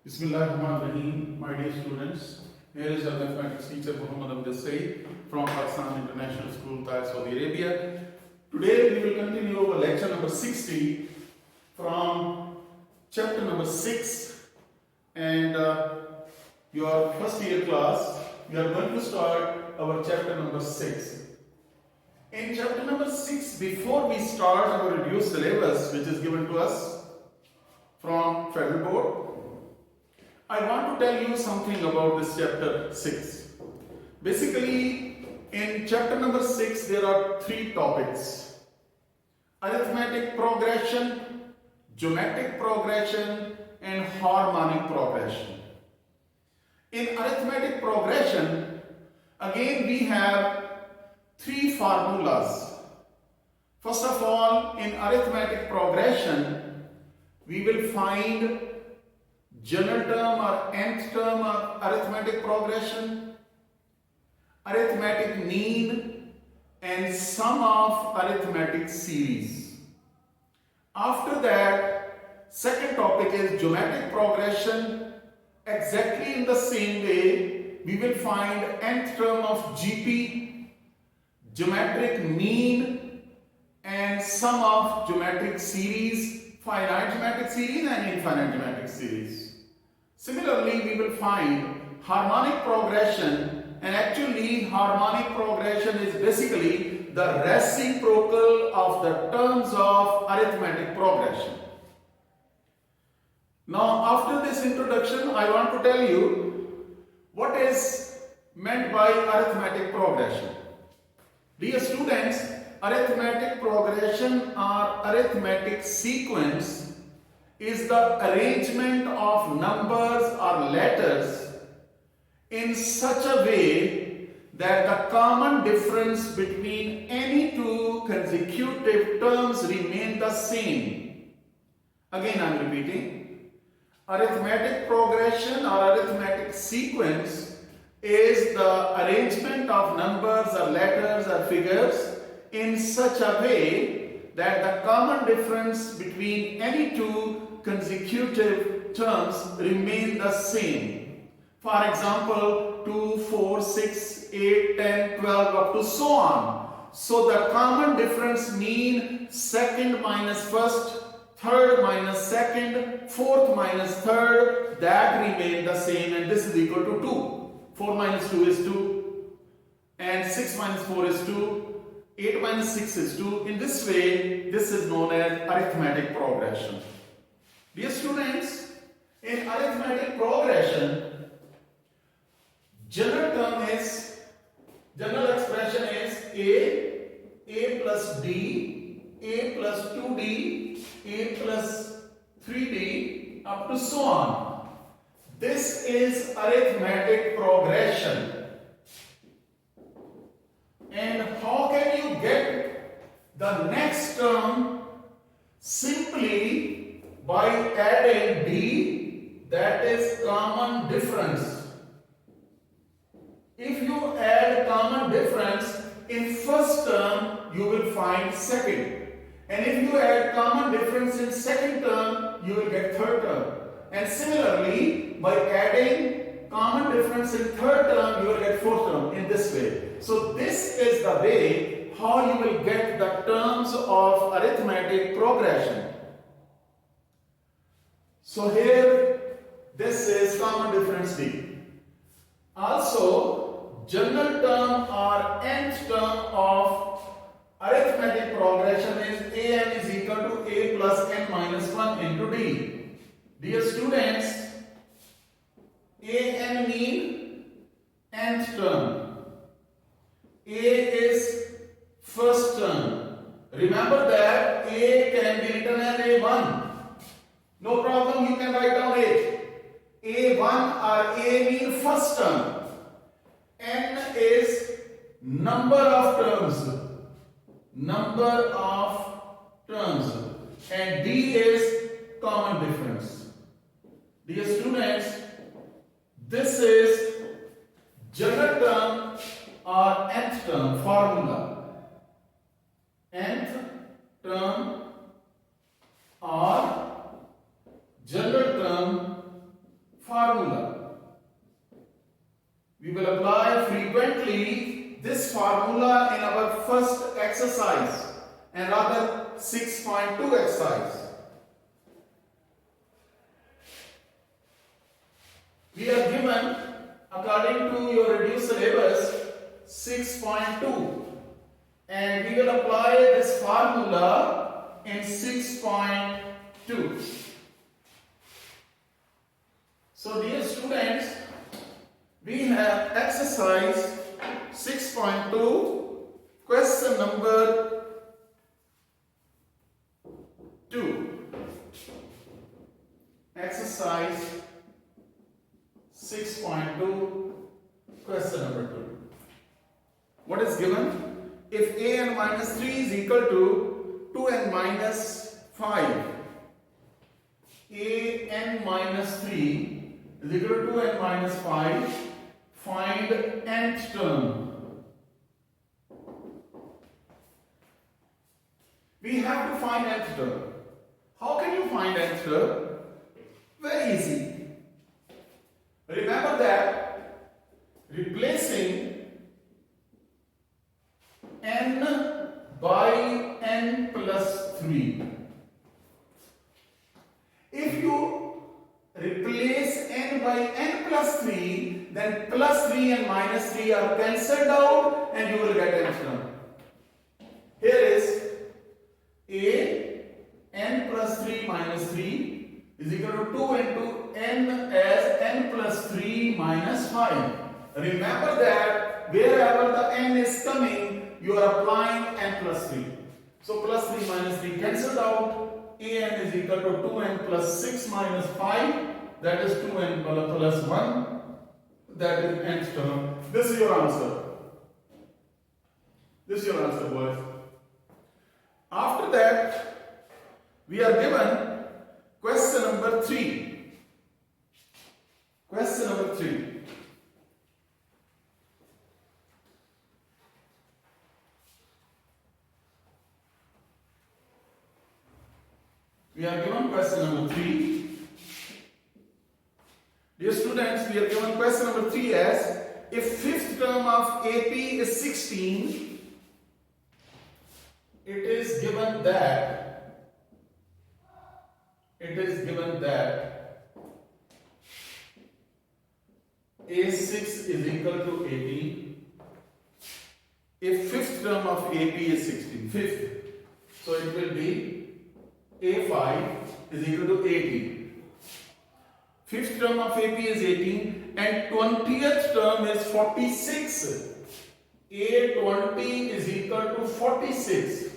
Bismillahirrahmanirrahim, my dear students. Here is your mathematics teacher Muhammad Amjad Saeed from Pakistan International School, Taif, Saudi Arabia. Today we will continue our lecture number 60 from chapter number 6 and your first year class. We are going to start our chapter number 6. In chapter number 6, before we start our reduced syllabus which is given to us from Federal Board, I want to tell you something about this chapter 6. Basically, in chapter number 6, there are 3 topics: arithmetic progression, geometric progression, and harmonic progression. In arithmetic progression, again we have 3 formulas. First of all, in arithmetic progression, we will find general term or nth term of arithmetic progression, arithmetic mean, and sum of arithmetic series. After that, second topic is geometric progression. Exactly in the same way, we will find nth term of GP, geometric mean, and sum of geometric series, finite geometric series and infinite geometric series. Similarly, we will find harmonic progression, and actually harmonic progression is basically the reciprocal of the terms of arithmetic progression. Now, after this introduction, I want to tell you what is meant by arithmetic progression. Dear students, arithmetic progression or arithmetic sequence is the arrangement of numbers or letters in such a way that the common difference between any two consecutive terms remain the same. Again, I am repeating. Arithmetic progression or arithmetic sequence is the arrangement of numbers or letters or figures in such a way that the common difference between any two consecutive terms remain the same. For example, 2, 4, 6, 8, 10, 12 up to so on. So the common difference mean second minus first, third minus second, fourth minus third, that remain the same, and this is equal to 2. 4 minus 2 is 2 and 6 minus 4 is 2. 8 minus 6 is 2. In this way, this is known as arithmetic progression. Dear students, in arithmetic progression, general expression is A plus D, A plus 2D, A plus 3D, up to so on. This is arithmetic progression. And how can you get the next term? Simply by adding D, that is common difference. If you add common difference in first term, you will find second. And if you add common difference in second term, you will get third term. And similarly, by adding common difference in third term, you will get fourth term in this way. So this is the way how you will get the terms of arithmetic progression. So here, this is common difference D. Also, general term or nth term of arithmetic progression is an is equal to a plus n minus 1 into d. Dear students, an mean nth term. A is first term. Remember that A can be written as A1. No problem, you can write down it. A1 or A mean first term. N is number of terms. Number of terms. And D is common difference. Dear students, this is general term or nth term formula. Nth term or general term approximately this formula in our first exercise, and rather 6.2 exercise. We are given, according to your reduced syllabus, 6.2, and we will apply this formula in 6.2. So dear students, we have exercise 6.2, question number 2. Exercise 6.2, question number 2. What is given? If an minus 3 is equal to 2n minus 5, an minus 3 is equal to 2n minus 5, find nth term. We have to find nth term. How can you find nth term? Very easy. Remember that replacing n by n plus 3. If you replace n by n plus 3, then plus 3 and minus 3 are cancelled out and you will get nth term. Here is n plus 3 minus 3 is equal to 2 into n as n plus 3 minus 5. Remember that wherever the n is coming, you are applying n plus 3. So plus 3 minus 3 cancelled out. An is equal to 2n plus 6 minus 5. That is 2n plus 1. That is nth term. This is your answer. This is your answer, boys. After that, we are given question number 3. Question number 3. We are given question number 3. Dear students, we are given question number 3 as, if fifth term of AP is 16, it is given that A6 is equal to 18. If fifth term of AP is 16, fifth, so it will be A5 is equal to 18. Fifth term of AP is 18 and 20th term is 46. A20 is equal to 46.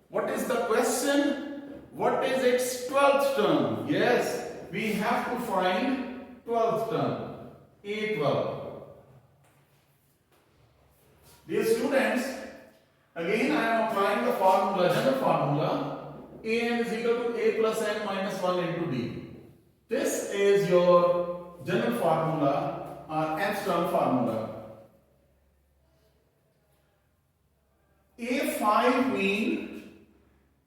What is the question? What is its 12th term? Yes, we have to find 12th term. A12. Dear students, again I am applying the formula, general formula. An is equal to A plus n minus 1 into D. This is your general formula or nth term formula. A5 means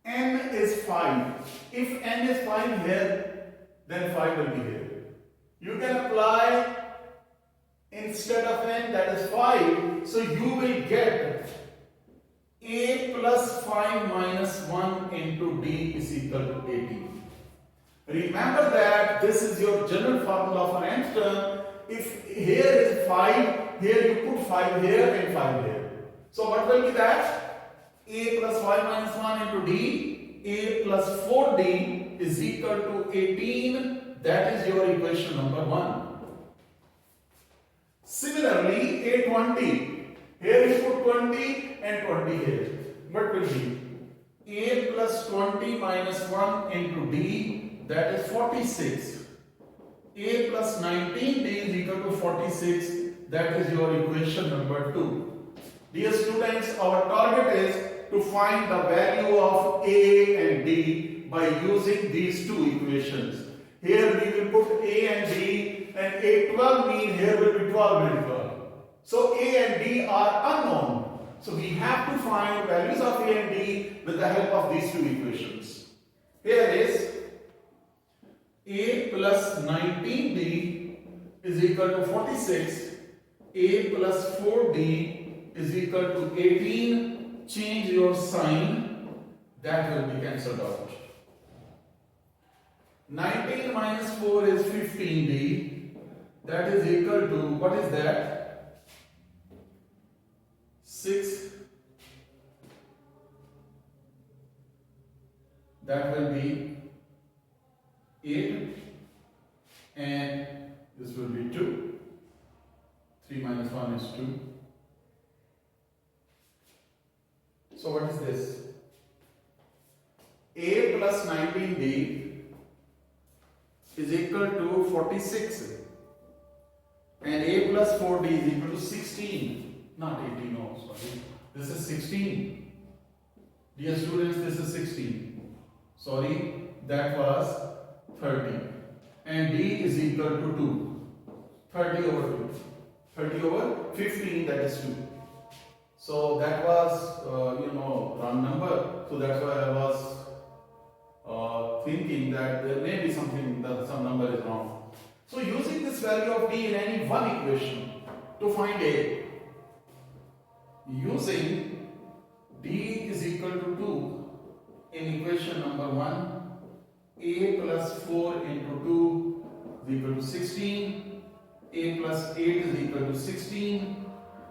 n is 5. If n is 5 here, then 5 will be here. You can apply instead of n, that is 5. So you will get A plus 5 minus 1 into D is equal to 18. Remember that this is your general formula for nth term. If here is 5, here you put 5 here and 5 here. So what will be that? A plus 5 minus 1 into D. A plus 4D is equal to 18. That is your equation number 1. Similarly, A20. Here you put 20 and 20 here. What will be? A plus 20 minus 1 into D, that is 46. A plus 19D is equal to 46. That is your equation number 2. Dear students, our target is to find the value of A and D by using these two equations. Here we will put A and D, and A12 means here will be 12 and 12. So A and D are unknown. So we have to find values of A and D with the help of these two equations. Here is A plus 19D is equal to 46. a plus 4d is equal to 18. Change your sign, that will be cancelled out. 19 minus 4 is 15d, that is equal to, what is that? 6. That will be 8, and this will be 2. 3 minus 1 is 2. So what is this? A plus 19d is equal to 46, and a plus 4d is equal to 16. Not 18, no, sorry. This is 16. Dear students, this is 16. Sorry, that was 30. And d is equal to 2. 30 over 2. 30 over 15, that is 2. So that was, round number. So that's why I was thinking that there may be something, that some number is wrong. So using this value of d in any one equation to find a, using d is equal to 2 in equation number 1, a plus 4 into 2 is equal to 16, a plus 8 is equal to 16,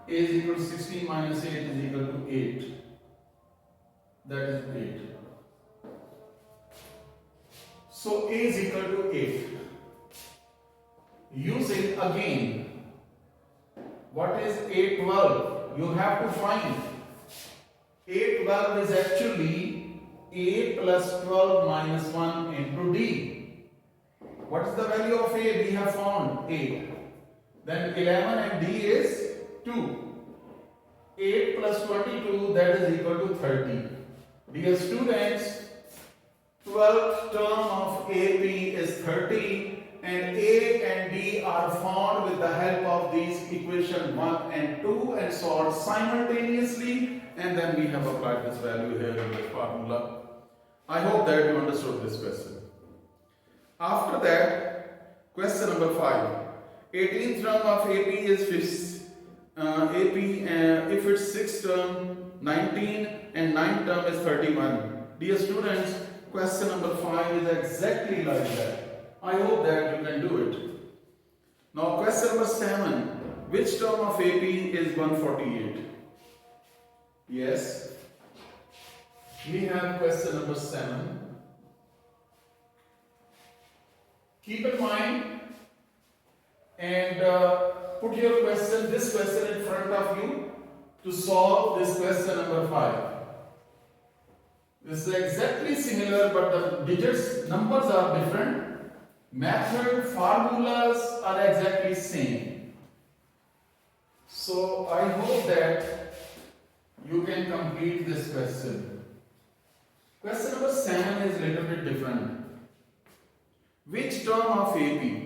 a is equal to 16 minus 8 is equal to 8. That is 8. So a is equal to 8. Using again, what is A12? You have to find. A12 is actually a plus 12 minus 1 into d. What is the value of a? We have found 8. Then 11 and d is 2. 8 plus 22, that is equal to 30. Dear students, 12th term of AP is 30, and a and d are found with the help of these equation 1 and 2 and solved simultaneously, and then we have applied this value here in this formula. I hope that you understood this question. After that, question number 5. 18th term of AP is AP, if its 6th term 19 and 9th term is 31. Dear students, question number 5 is exactly like that. I hope that you can do it. Now question number 7. Which term of AP is 148? Yes. We have question number 7. Keep in mind and put your question, this question in front of you to solve this question number 5. This is exactly similar, but the digits, numbers are different. Method, formulas are exactly same. So I hope that you can complete this question. Question number 7 is a little bit different. Which term of AP?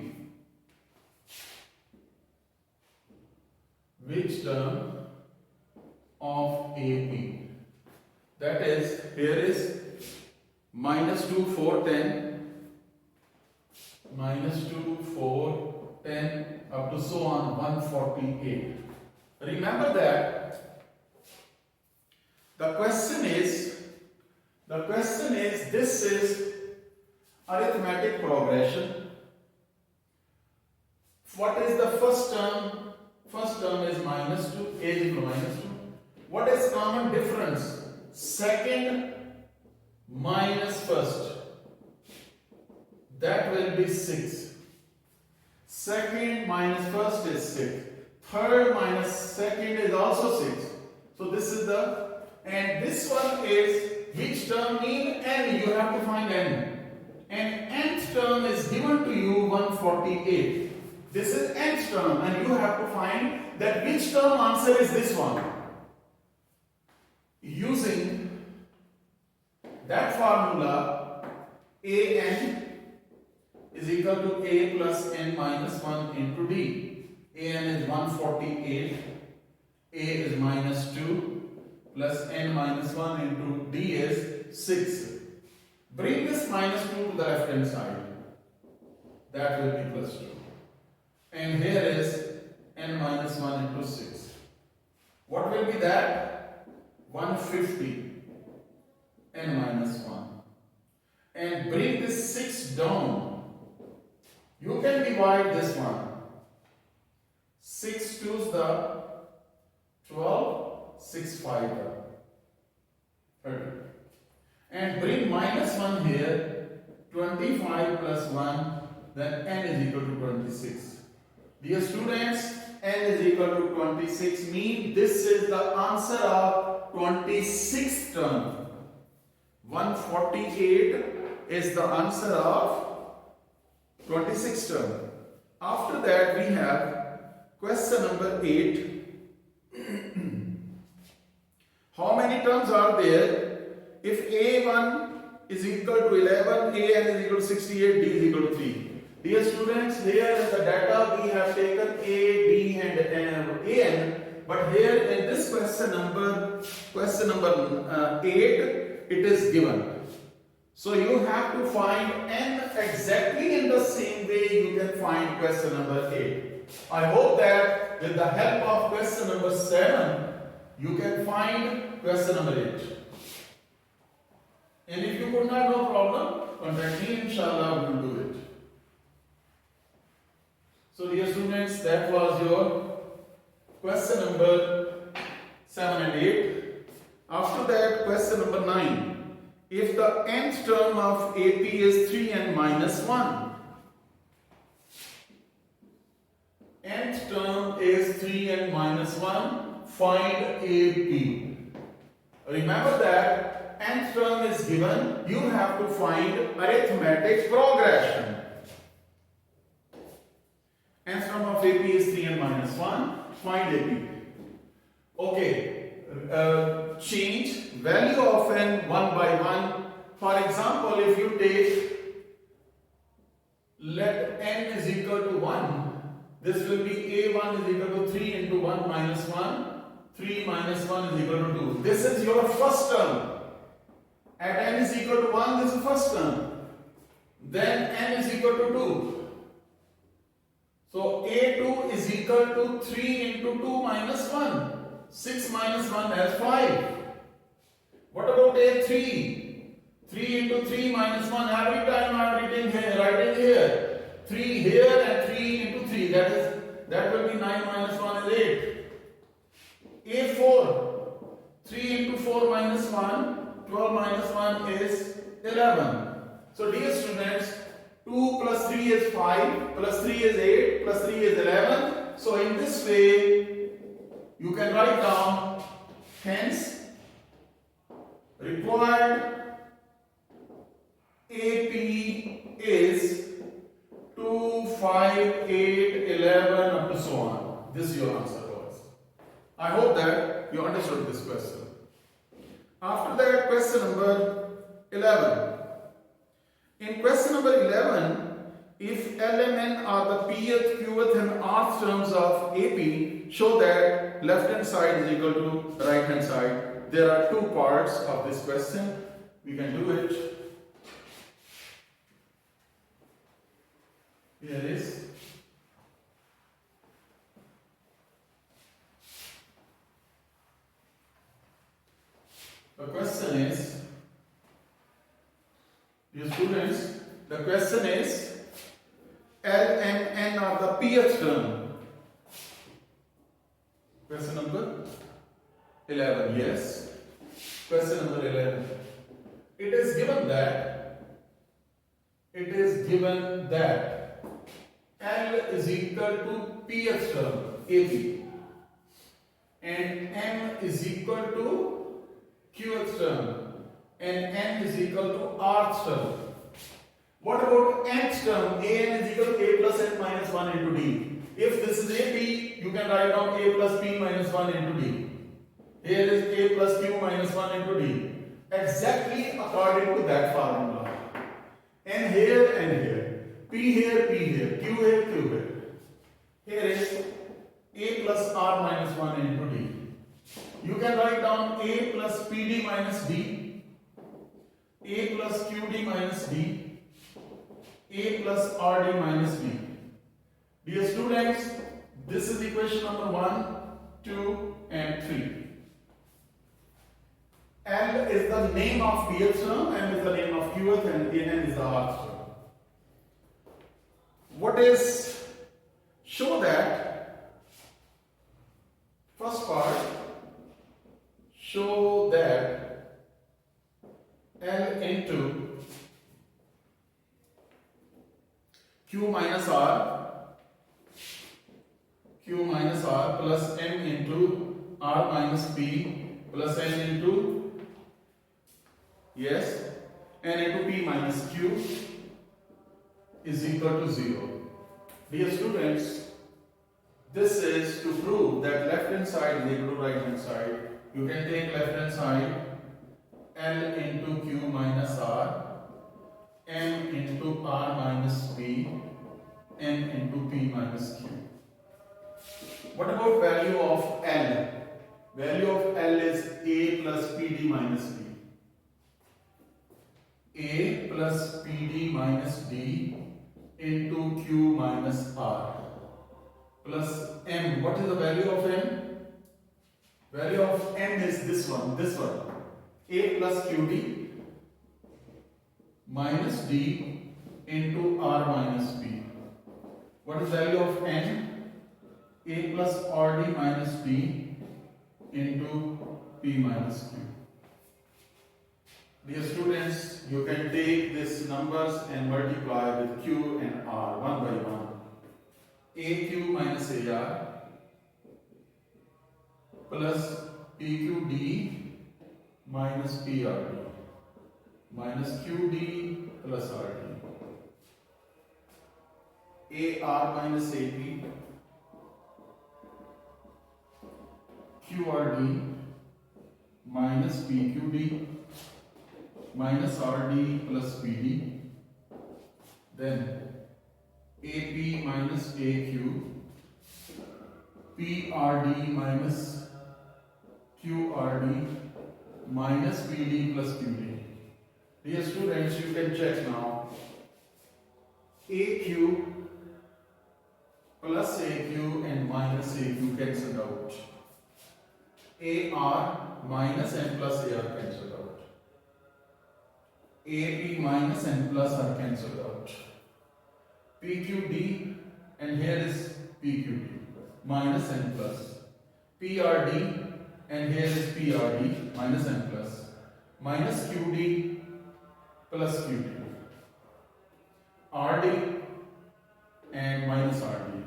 Which term of AP? That is, here is minus 2, 4, 10, minus 2, 4, 10, up to so on 148. Remember that the question is, this is arithmetic progression. What is the first term? First term is minus 2, a is equal to minus 2. What is common difference? Second minus first. That will be 6. Second minus first is 6. Third minus second is also 6. So this is the, and this one is, which term mean n? You have to find n. And nth term is given to you 148. This is nth term, and you have to find that which term answer is this one. Using that formula, an is equal to a plus n minus 1 into d. An is 148, a is minus 2, plus n minus 1 into d is 6. Bring this minus 2 to the left hand side. That will be plus 2. And here is n minus 1 into into 6. What will be that? 150 n minus 1. And bring this 6 down. You can divide this one. 6 2's the 12, 6 5 the 30. And bring minus 1 here. 25 plus 1, then n is equal to 26. Dear students, n is equal to 26 means this is the answer of 26th term. 148 is the answer of 26th term. After that we have question number 8. How many terms are there? If A1 is equal to 11, an is equal to 68, d is equal to 3. Dear students, here is the data we have taken a, b and an, but here in this question number 8, it is given. So you have to find n exactly in the same way you can find question number 8. I hope that with the help of question number 7, you can find question number 8. And if you could not, no problem, contact me, inshallah, we will do it. So dear students, that was your question number 7 and 8. After that, question number 9. If the nth term of AP is 3n minus 1. Nth term is 3n minus 1. Find AP. Remember that nth term is given, you have to find arithmetic progression. Nth term of AP is 3n minus 1. Find AP. Okay. Change value of n one by one. For example, if you take, let n is equal to 1, this will be a1 is equal to 3 into 1 minus 1. 3 minus 1 is equal to 2. This is your first term. At n is equal to 1, this is the first term. Then n is equal to 2. So a2 is equal to 3 into 2 minus 1. 6 minus 1 has 5. What about a3? 3 into 3 minus 1. Every time I am writing here. 3 here and 3 into 3. That will be 9 minus 1 is 8. a4. 3 into 4 minus 1. 12 minus 1 is 11. So dear students, 2 plus 3 is 5, plus 3 is 8, plus 3 is 11. So in this way, you can write down, hence, required AP is 2, 5, 8, 11, up to so on. This is your answer, boys. I hope that you understood this question. After that, question number 11. In question number 11, if LMN are the pth, qth and rth terms of AP, show that left hand side is equal to right hand side. There are two parts of this question. We can do it. Here is. The question is, dear students, the question is L and N are the pth term. Question number 11, yes. Question number 11. It is given that L is equal to pth term, AP, and M is equal to qth term, and n is equal to rth term. What about nth term? An is equal to a plus n minus 1 into d. If this is AP, you can write down a plus p minus 1 into d. Here is a plus q minus 1 into d. Exactly according to that formula. N here and here. P here, P here. Q here, Q here. Here is a plus r minus 1 into d. You can write down a plus pd minus d, a plus qd minus d, a plus rd minus d. Dear students, this is equation number 1, 2, and 3. L is the name of pth term, M is the name of qth, and N is the rth term. What is, show that, first part, show that L into Q minus R plus M into R minus P plus N into, yes, N into P minus Q is equal to 0. Dear students, this is to prove that left hand side is equal to right hand side. You can take left hand side L into Q minus R, M into R minus P, N into P minus Q. What about value of L? Value of L is A plus PD minus D. A plus PD minus D into Q minus R plus M. What is the value of M? Value of M is this one. A plus QD minus D into R minus P. What is value of N? A plus RD minus D into P minus Q. Dear students, you can take these numbers and multiply with Q and R one by one. AQ minus AR plus PQD minus PRD minus QD plus RD. AR minus AP QRD minus PQD minus RD plus PD, then AP minus AQ, PRD minus QRD minus PD plus QD. Dear students, you can check now. AQ plus AQ and minus AQ cancelled out. AR minus and plus AR cancelled out. AP minus and plus are cancelled out. PQD and here is PQD minus and plus. PRD and here is PRD minus and plus. Minus QD plus QD. RD and minus RD.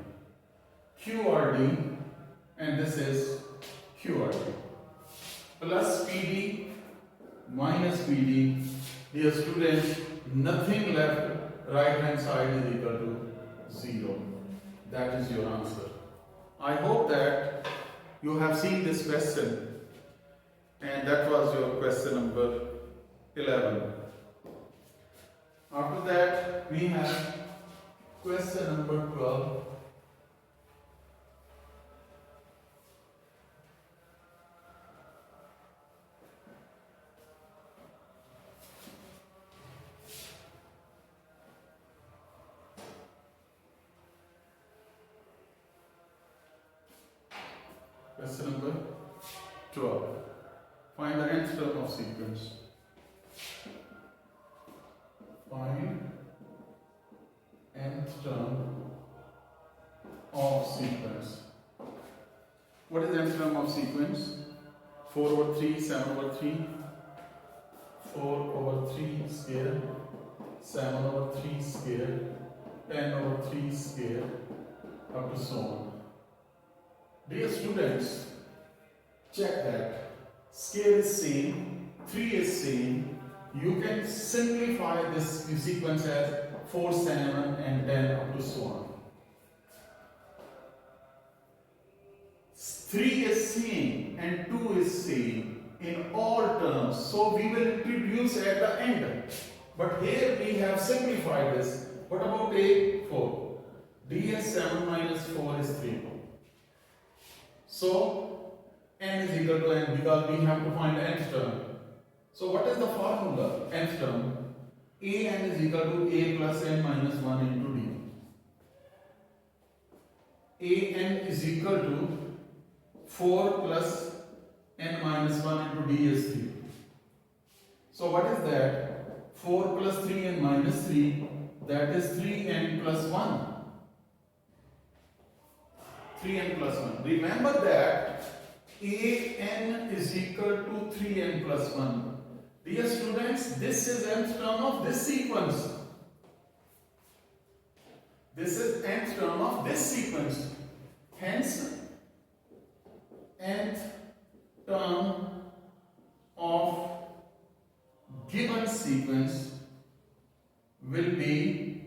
QRD and this is QRD. Plus PD minus PD. Dear students, nothing left, right hand side is equal to 0. That is your answer. I hope that you have seen this question, and that was your question number 11. After that, we have question number 12. Question number 12. Find the nth term of sequence. Find nth term of sequence. What is nth term of sequence? 4 over 3, 7 over 3, 4 over 3 square, 7 over 3 square, 10 over 3 square, up to so on. Dear students, check that scale is same, 3 is same. You can simplify this sequence as 4, 7 and 10 up to so on. 3 is same and 2 is same in all terms. So we will introduce at the end. But here we have simplified this. What about A? 4. D is 7 minus 4 is 3. So n is equal to n because we have to find the nth term. So what is the formula? Nth term. An is equal to a plus n minus 1 into d. An is equal to 4 plus n minus 1 into d is 3. So what is that? 4 plus 3n minus 3, that is 3n plus 1. 3n plus 1. Remember that an is equal to 3n plus 1. Dear students, this is nth term of this sequence. This is nth term of this sequence. Hence, nth term of given sequence will be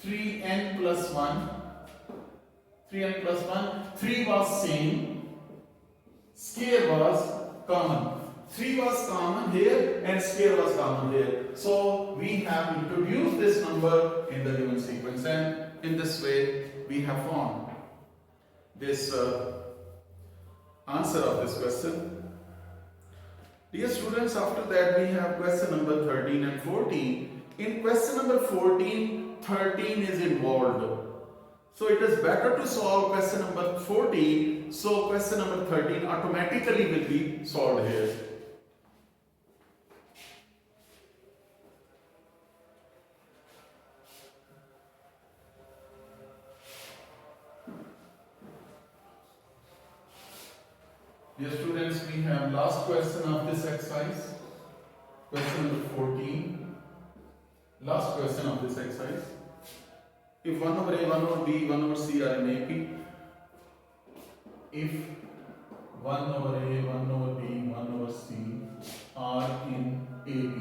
3n plus 1. 3n plus 1. 3 was same. Square was common. 3 was common here and square was common here. So we have introduced this number in the given sequence, and in this way we have found this answer of this question. Dear students, after that we have question number 13 and 14. In question number 14, 13 is involved. So it is better to solve question number 14. So question number 13 automatically will be solved here. Dear students, we have last question of this exercise. Question number 14. Last question of this exercise. If 1 over A, 1 over B, 1 over C are in AP, if 1 over A, 1 over B, 1 over C are in AP,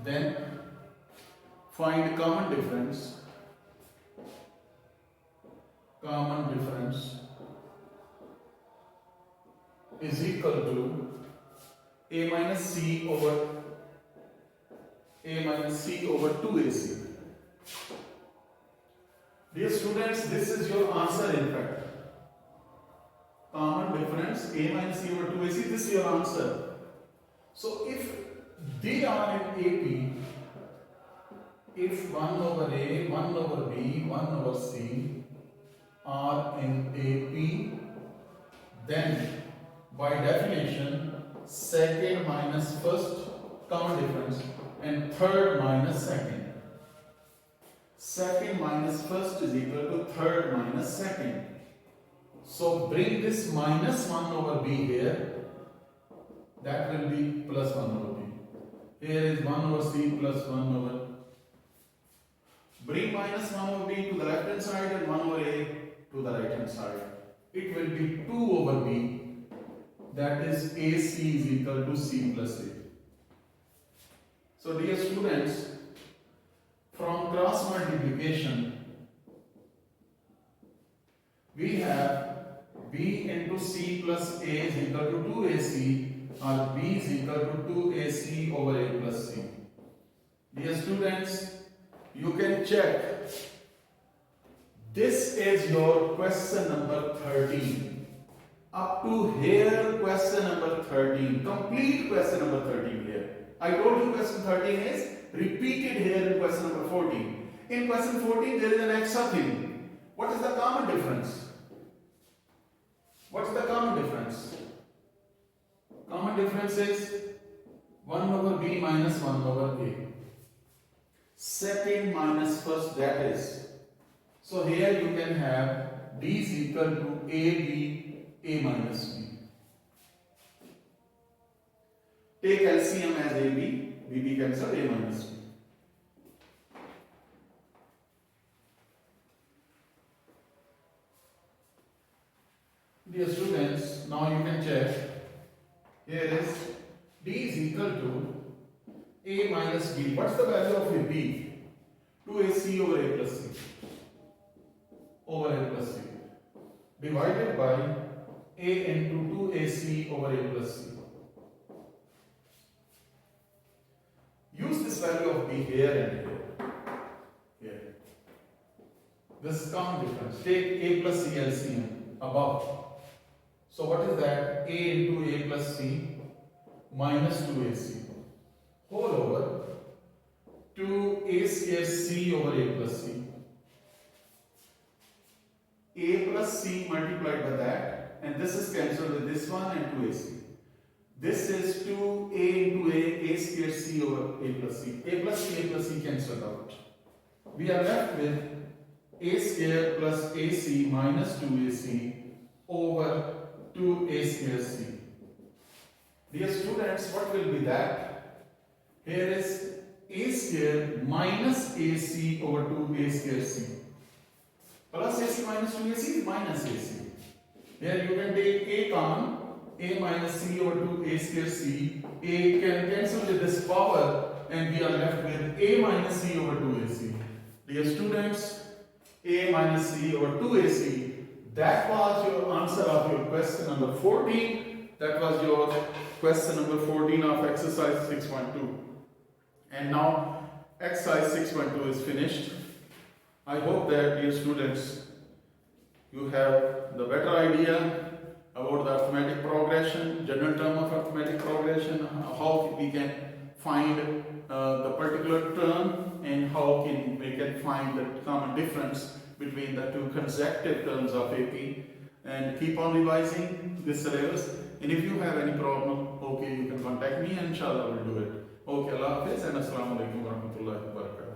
then find common difference. Common difference is equal to A minus C over 2AC. Dear students, this is your answer in fact. Common difference A minus C over 2AC, this is your answer. So if they are in AP, if 1 over A, 1 over B, 1 over C are in AP, then by definition, second minus first common difference and third minus second. Second minus first is equal to third minus second. So bring this minus 1 over B here. That will be plus 1 over B. Here is 1 over C plus 1 over. Bring minus 1 over B to the left hand side and 1 over A to the right hand side. It will be 2 over B. That is AC is equal to C plus A. So dear students, from cross multiplication, we have B into C plus A is equal to 2AC, or B is equal to 2AC over A plus C. Dear students, you can check. This is your question number 13. Up to here, question number 13. Complete question number 13 here. I told you question 13 is repeated here in question number 14. In question 14, there is an extra thing. What is the common difference? What is the common difference? Common difference is 1 over B minus 1 over A. Second minus first, that is. So here you can have D is equal to AB, A minus B. Take LCM as AB, BB cancel, A minus B. Dear students, now you can check. Here is D is equal to A minus B. What's the value of a B? 2AC over A plus C. Over A plus C. Divided by A into 2AC over A plus C. Use this value of B here and here. Here. This is common difference. Take A plus C LCM above. So what is that? A into A plus C minus 2AC whole over 2A square C over A plus C. a plus c multiplied by that, and this is cancelled with this one and 2ac. This is 2a into a square c over a plus c. A plus c cancelled out. We are left with a square plus ac minus 2ac over 2a square c. Dear students, what will be that? Here is a square minus ac over 2a square c. Plus ac minus 2ac is minus ac. Here you can take a common, a minus c over 2a square c. A can cancel with this power and we are left with a minus c over 2ac. Dear students, a minus c over 2ac, that was your answer of your question number 14. That was your question number 14 of exercise 6.2. And now exercise 6.2 is finished. I hope that, dear students, you have the better idea about the arithmetic progression, general term of arithmetic progression, how we can find the particular term and how we can find the common difference between the two consecutive terms of AP, and keep on revising this syllabus. And if you have any problem, okay, you can contact me and inshallah I will do it. Okay, Allah Hafiz and Assalamu alaikum wa rahmatullahi wa barakatuh.